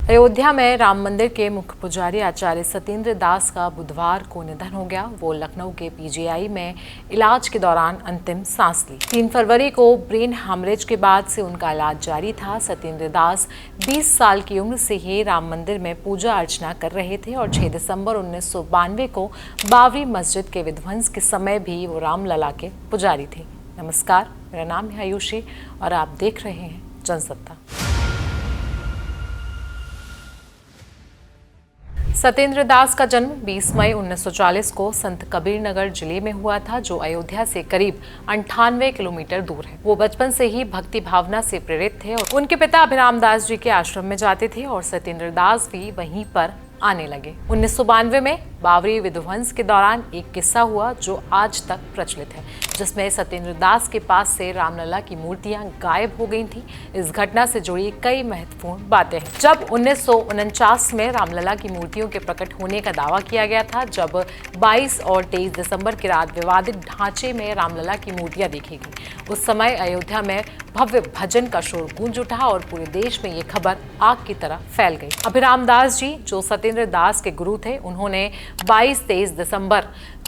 अयोध्या में राम मंदिर के मुख्य पुजारी आचार्य सत्येंद्र दास का बुधवार को निधन हो गया। वो लखनऊ के पीजीआई में इलाज के दौरान अंतिम सांस ली। 3 फरवरी को ब्रेन हैमरेज के बाद से उनका इलाज जारी था। सत्येंद्र दास 20 साल की उम्र से ही राम मंदिर में पूजा अर्चना कर रहे थे और 6 दिसंबर 1992 को बाबरी मस्जिद के विध्वंस के समय भी वो रामलला के पुजारी थे। नमस्कार, मेरा नाम है आयुषी और आप देख रहे हैं जनसत्ता। सत्येंद्र दास का जन्म 20 मई 1940 को संत कबीर नगर जिले में हुआ था, जो अयोध्या से करीब 98 किलोमीटर दूर है। वो बचपन से ही भक्ति भावना से प्रेरित थे और उनके पिता अभिराम दास जी के आश्रम में जाते थे और सत्येंद्र दास भी वहीं पर आने लगे। 1992 में बाबरी विध्वंस के दौरान एक किस्सा हुआ जो आज तक प्रचलित है, जिसमें सत्येंद्र दास के पास से रामलला की मूर्तियां गायब हो गई थी। इस घटना से जुड़ी कई महत्वपूर्ण बातें हैं। जब 1949 में रामलला की मूर्तियों के प्रकट होने का दावा किया गया था, जब 22 और 23 दिसंबर की रात विवादित ढांचे में रामलला की मूर्तियां देखी गई, उस समय अयोध्या में भव्य भजन का शोर गूंज उठा और पूरे देश में ये खबर आग की तरह फैल गई। अभिराम दास जी, जो सत्येंद्र दास के गुरु थे, उन्होंने 22-23 दिसंबर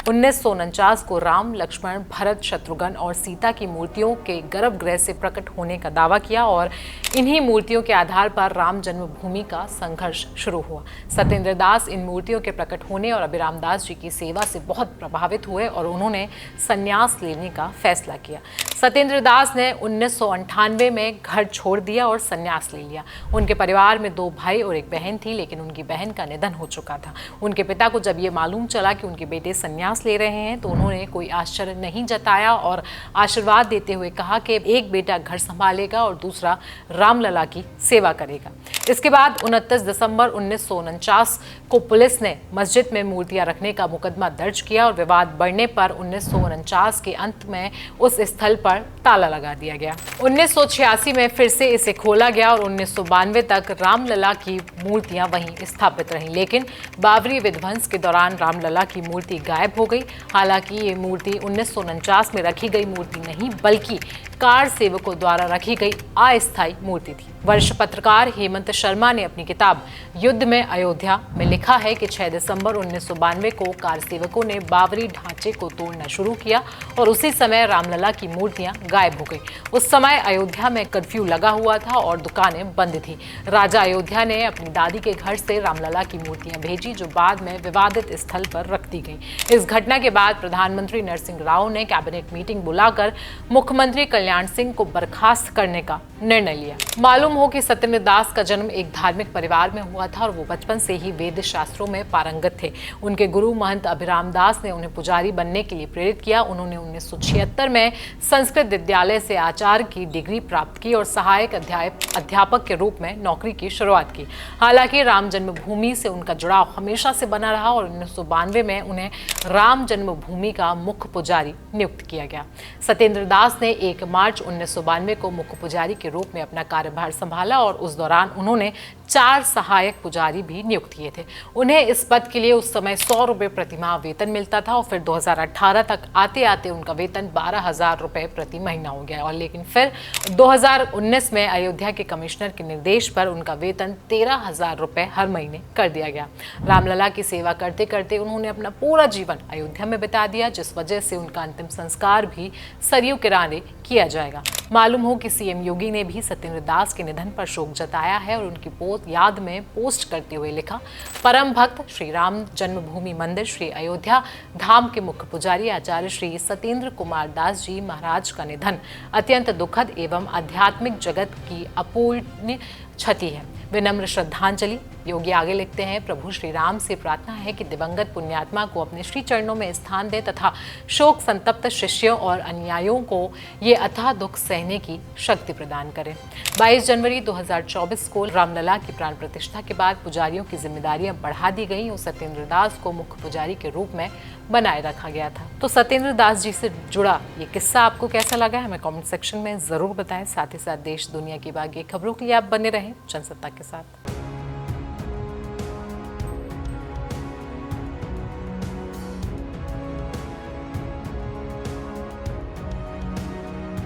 1949 को राम, लक्ष्मण, भरत, शत्रुघ्न और सीता की मूर्तियों के गर्भगृह से प्रकट होने का दावा किया और इन्हीं मूर्तियों के आधार पर राम जन्मभूमि का संघर्ष शुरू हुआ। सत्येंद्र दास इन मूर्तियों के प्रकट होने और अभिराम दास जी की सेवा से बहुत प्रभावित हुए और उन्होंने संन्यास लेने का फैसला किया। सत्येंद्र दास ने 1998 में घर छोड़ दिया और संन्यास ले लिया। उनके परिवार में 2 भाई और 1 बहन थी, लेकिन उनकी बहन का निधन हो चुका था। उनके पिता को जब ये मालूम चला कि उनके बेटे संन्यास ले रहे हैं, तो उन्होंने कोई आश्चर्य नहीं जताया और आशीर्वाद देते हुए कहा कि एक बेटा घर संभालेगा और दूसरा रामलला की सेवा करेगा। इसके बाद 29 दिसंबर 1949 को पुलिस ने मस्जिद में मूर्तियां रखने का मुकदमा दर्ज किया और विवाद बढ़ने पर 1949 के अंत में उस स्थल पर ताला लगा दिया गया। 1986 में फिर से इसे खोला गया और 1992 तक रामलला की मूर्तियां वहीं स्थापित रहीं, लेकिन बाबरी विध्वंस के दौरान रामलला की मूर्ति गायब हो गई। हालांकि ये मूर्ति 1949 में रखी गई मूर्ति नहीं, बल्कि कार सेवकों द्वारा रखी गई अस्थायी मूर्ति थी। वरिष्ठ पत्रकार हेमंत शर्मा ने अपनी किताब युद्ध में अयोध्या में लिखा है कि 6 दिसंबर 1992 को कार सेवकों ने बाबरी ढांचे को तोड़ना शुरू किया और उसी समय रामलला की मूर्तियां गायब हो गई। उस समय अयोध्या में कर्फ्यू लगा हुआ था और दुकानें बंद थी। राजा अयोध्या ने अपनी दादी के घर से रामलला की मूर्तियां भेजी, जो बाद में विवादित स्थल पर रख दी गई। इस घटना के बाद प्रधानमंत्री नरसिंह राव ने कैबिनेट मीटिंग बुलाकर मुख्यमंत्री कल्याण सिंह को बर्खास्त करने का निर्णय लिया। मालूम हो कि सत्येंद्र दास का जन्म एक धार्मिक परिवार में हुआ था और वो बचपन से ही वेद शास्त्रों में पारंगत थे। उनके गुरु महंत अभिराम दास ने उन्हें पुजारी बनने के लिए प्रेरित किया। उन्होंने 1976 में संस्कृत विद्यालय से आचार्य की डिग्री प्राप्त की और सहायक अध्यापक के रूप में नौकरी की शुरुआत की। हालांकि राम जन्मभूमि से उनका जुड़ाव हमेशा से बना रहा और 1992 में उन्हें राम जन्मभूमि का मुख्य पुजारी नियुक्त किया गया। सत्येंद्र दास ने 1 मार्च 1992 को मुख्य पुजारी के रूप में अपना कार्यभार संभाला और उस दौरान उन्होंने 4 सहायक पुजारी भी नियुक्त किए थे। उन्हें इस पद के लिए उस समय 100 रुपये प्रतिमाह वेतन मिलता था और फिर 2018 तक आते आते उनका वेतन 12,000 रुपये प्रति महीना हो गया और लेकिन फिर 2019 में अयोध्या के कमिश्नर के निर्देश पर उनका वेतन 13,000 रुपये हर महीने कर दिया गया। रामलला की सेवा करते करते उन्होंने अपना पूरा जीवन अयोध्या में बिता दिया, जिस वजह से उनका अंतिम संस्कार भी सरयू किनारे किया जाएगा। मालूम हो कि सीएम योगी ने भी सत्येंद्र दास के निधन पर शोक जताया है और उनकी याद में पोस्ट करते हुए लिखा, परम भक्त श्री राम जन्मभूमि मंदिर श्री अयोध्या धाम के मुख्य पुजारी आचार्य श्री सत्येंद्र कुमार दास जी महाराज का निधन अत्यंत दुखद एवं आध्यात्मिक जगत की अपूर्णीय क्षति है। विनम्र श्रद्धांजलि। योगी आगे लिखते हैं, प्रभु श्री राम से प्रार्थना है कि दिवंगत पुण्यात्मा को अपने श्री चरणों में स्थान दे तथा शोक संतप्त शिष्यों और अनुयायियों को ये अथाह दुख सहने की शक्ति प्रदान करें। 22 जनवरी 2024 को रामलला की प्राण प्रतिष्ठा के बाद पुजारियों की जिम्मेदारियां बढ़ा दी गई और सत्येंद्र दास को मुख्य पुजारी के रूप में बनाए रखा गया था। तो सत्येंद्र दास जी से जुड़ा ये किस्सा आपको कैसा लगा, हमें कमेंट सेक्शन में जरूर बताएं। साथ ही साथ देश दुनिया की बाकी खबरों के लिए आप बने रहें जनसत्ता के साथ।